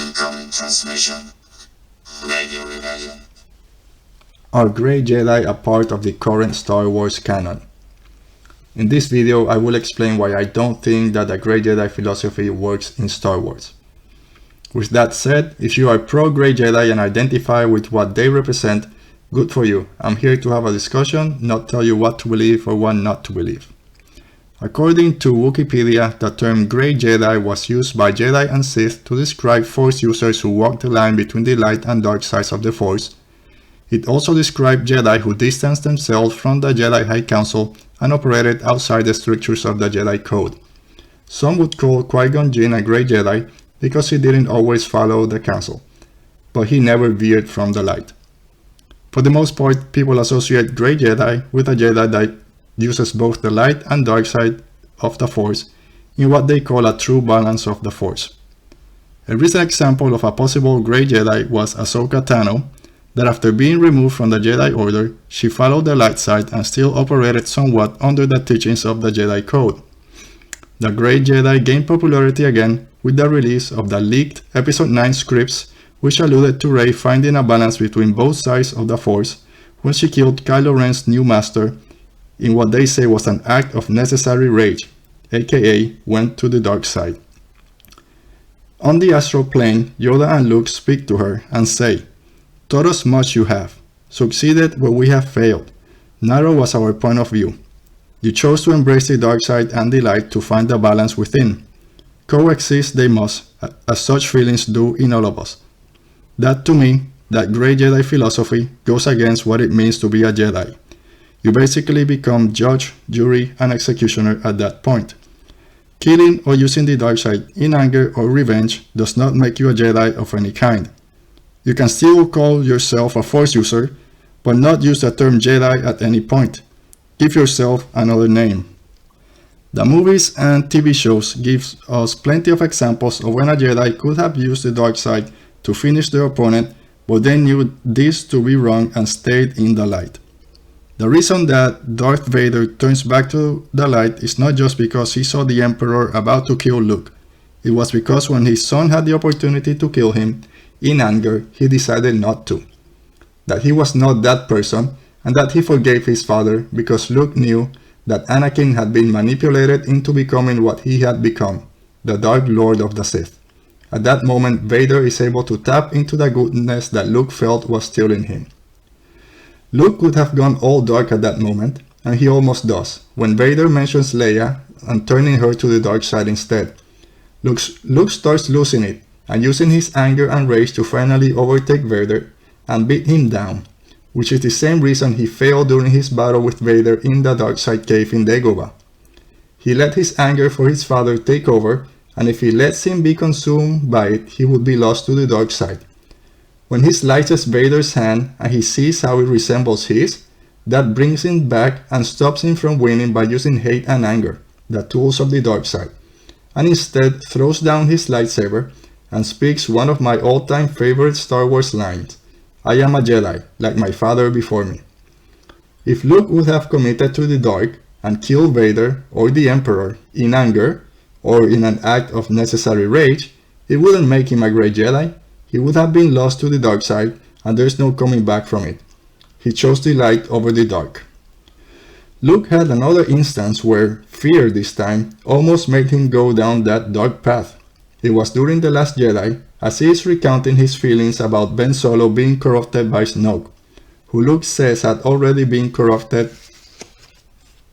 Incoming transmission. Radio Rebellion. Are Gray Jedi a part of the current Star Wars canon? In this video, I will explain why I don't think that the Gray Jedi philosophy works in Star Wars. With that said, if you are pro Gray Jedi and identify with what they represent, good for you. I'm here to have a discussion, not tell you what to believe or what not to believe. According to Wikipedia, the term Gray Jedi was used by Jedi and Sith to describe Force users who walk the line between the light and dark sides of the Force. It also described Jedi who distanced themselves from the Jedi High Council and operated outside the strictures of the Jedi Code. Some would call Qui-Gon Jinn a Gray Jedi because he didn't always follow the Council, but he never veered from the light. For the most part, people associate Gray Jedi with a Jedi that uses both the light and dark side of the Force in what they call a true balance of the Force. A recent example of a possible Gray Jedi was Ahsoka Tano, that after being removed from the Jedi Order, she followed the light side and still operated somewhat under the teachings of the Jedi Code. The Gray Jedi gained popularity again with the release of the leaked Episode 9 scripts, which alluded to Rey finding a balance between both sides of the Force when she killed Kylo Ren's new master in what they say was an act of necessary rage, aka went to the dark side. On the astral plane, Yoda and Luke speak to her and say, "Taught us much you have, succeeded where we have failed, narrow was our point of view. You chose to embrace the dark side and the light to find the balance within. Coexist they must, as such feelings do in all of us." That to me, that Gray Jedi philosophy goes against what it means to be a Jedi. You basically become judge, jury, and executioner at that point. Killing or using the dark side in anger or revenge does not make you a Jedi of any kind. You can still call yourself a Force user, but not use the term Jedi at any point. Give yourself another name. The movies and TV shows give us plenty of examples of when a Jedi could have used the dark side to finish their opponent, but they knew this to be wrong and stayed in the light. The reason that Darth Vader turns back to the light is not just because he saw the Emperor about to kill Luke. It was because when his son had the opportunity to kill him, in anger, he decided not to. That he was not that person, and that he forgave his father because Luke knew that Anakin had been manipulated into becoming what he had become, the Dark Lord of the Sith. At that moment, Vader is able to tap into the goodness that Luke felt was still in him. Luke could have gone all dark at that moment, and he almost does, when Vader mentions Leia and turning her to the dark side instead. Luke starts losing it, and using his anger and rage to finally overtake Vader and beat him down, which is the same reason he failed during his battle with Vader in the dark side cave in Dagobah. He let his anger for his father take over, and if he lets him be consumed by it, he would be lost to the dark side. When he slices Vader's hand and he sees how it resembles his, that brings him back and stops him from winning by using hate and anger, the tools of the dark side, and instead throws down his lightsaber and speaks one of my all-time favorite Star Wars lines, "I am a Jedi, like my father before me." If Luke would have committed to the dark and killed Vader or the Emperor in anger or in an act of necessary rage, it wouldn't make him a Gray Jedi. He would have been lost to the dark side, and there's no coming back from it. He chose the light over the dark. Luke had another instance where fear this time almost made him go down that dark path. It was during The Last Jedi, as he is recounting his feelings about Ben Solo being corrupted by Snoke, who Luke says had already been corrupted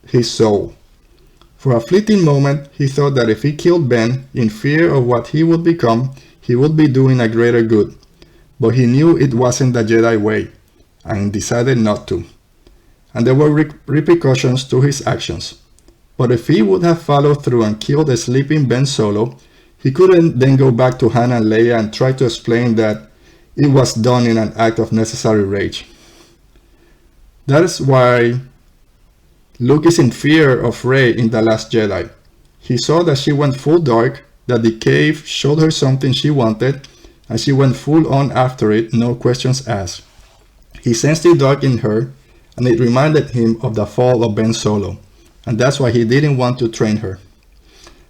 his soul. For a fleeting moment, he thought that if he killed Ben in fear of what he would become, he would be doing a greater good, but he knew it wasn't the Jedi way, and decided not to. And there were repercussions to his actions. But if he would have followed through and killed a sleeping Ben Solo, he couldn't then go back to Han and Leia and try to explain that it was done in an act of necessary rage. That is why Luke is in fear of Rey in The Last Jedi. He saw that she went full dark, that the cave showed her something she wanted, and she went full on after it, no questions asked. He sensed the dark in her, and it reminded him of the fall of Ben Solo, and that's why he didn't want to train her.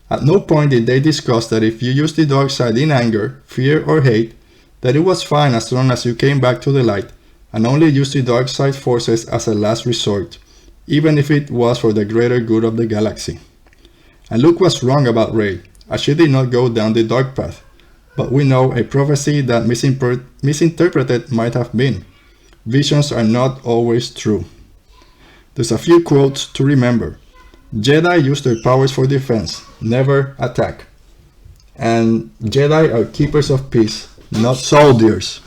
At no point did they discuss that if you used the dark side in anger, fear, or hate, that it was fine as long as you came back to the light and only used the dark side forces as a last resort, even if it was for the greater good of the galaxy. And Luke was wrong about Rey, as she did not go down the dark path, but we know a prophecy that misinterpreted might have been. Visions are not always true. There's a few quotes to remember. Jedi use their powers for defense, never attack. And Jedi are keepers of peace, not soldiers.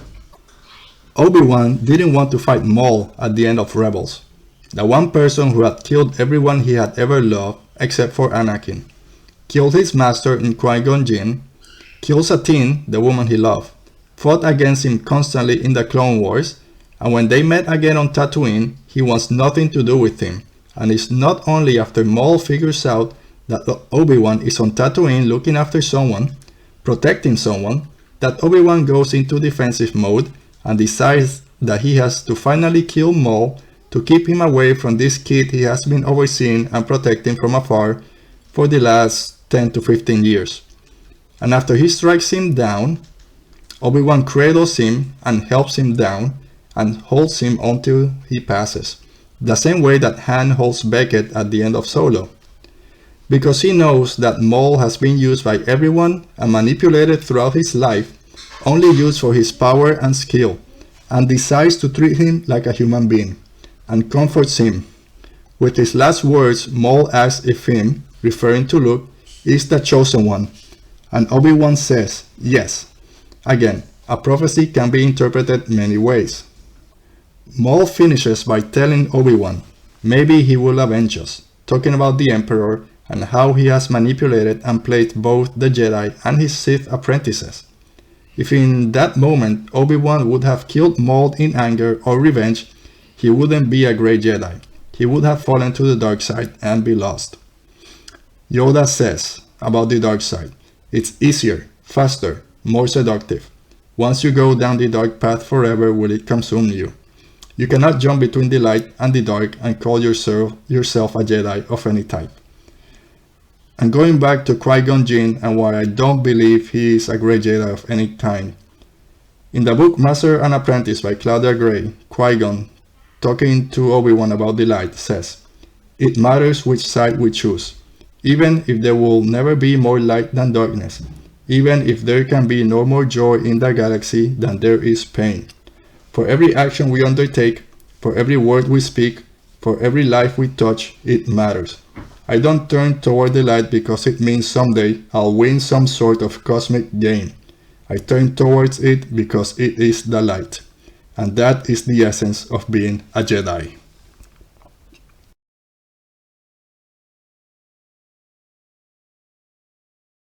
Obi-Wan didn't want to fight Maul at the end of Rebels, the one person who had killed everyone he had ever loved except for Anakin, killed his master in Qui-Gon Jinn, killed Satine, the woman he loved, fought against him constantly in the Clone Wars, and when they met again on Tatooine, he wants nothing to do with him. And it's not only after Maul figures out that Obi-Wan is on Tatooine looking after someone, protecting someone, that Obi-Wan goes into defensive mode and decides that he has to finally kill Maul to keep him away from this kid he has been overseeing and protecting from afar for the last 10 to 15 years. And after he strikes him down, Obi-Wan cradles him and helps him down and holds him until he passes, the same way that Han holds Beckett at the end of Solo. Because he knows that Maul has been used by everyone and manipulated throughout his life, only used for his power and skill, and decides to treat him like a human being, and comforts him. With his last words, Maul asks if him, referring to Luke, is the chosen one, and Obi-Wan says, yes. Again, a prophecy can be interpreted many ways. Maul finishes by telling Obi-Wan, maybe he will avenge us, talking about the Emperor and how he has manipulated and played both the Jedi and his Sith apprentices. If in that moment Obi-Wan would have killed Maul in anger or revenge, he wouldn't be a Gray Jedi. He would have fallen to the dark side and be lost. Yoda says about the dark side, it's easier, faster, more seductive. Once you go down the dark path, forever will it consume you. You cannot jump between the light and the dark and call yourself a Jedi of any type. And going back to Qui-Gon Jinn and why I don't believe he is a Gray Jedi of any kind. In the book Master and Apprentice by Claudia Gray, Qui-Gon, talking to Obi-Wan about the light, says, it matters which side we choose, even if there will never be more light than darkness, even if there can be no more joy in the galaxy than there is pain. For every action we undertake, for every word we speak, for every life we touch, it matters. I don't turn toward the light because it means someday I'll win some sort of cosmic game. I turn towards it because it is the light. And that is the essence of being a Jedi.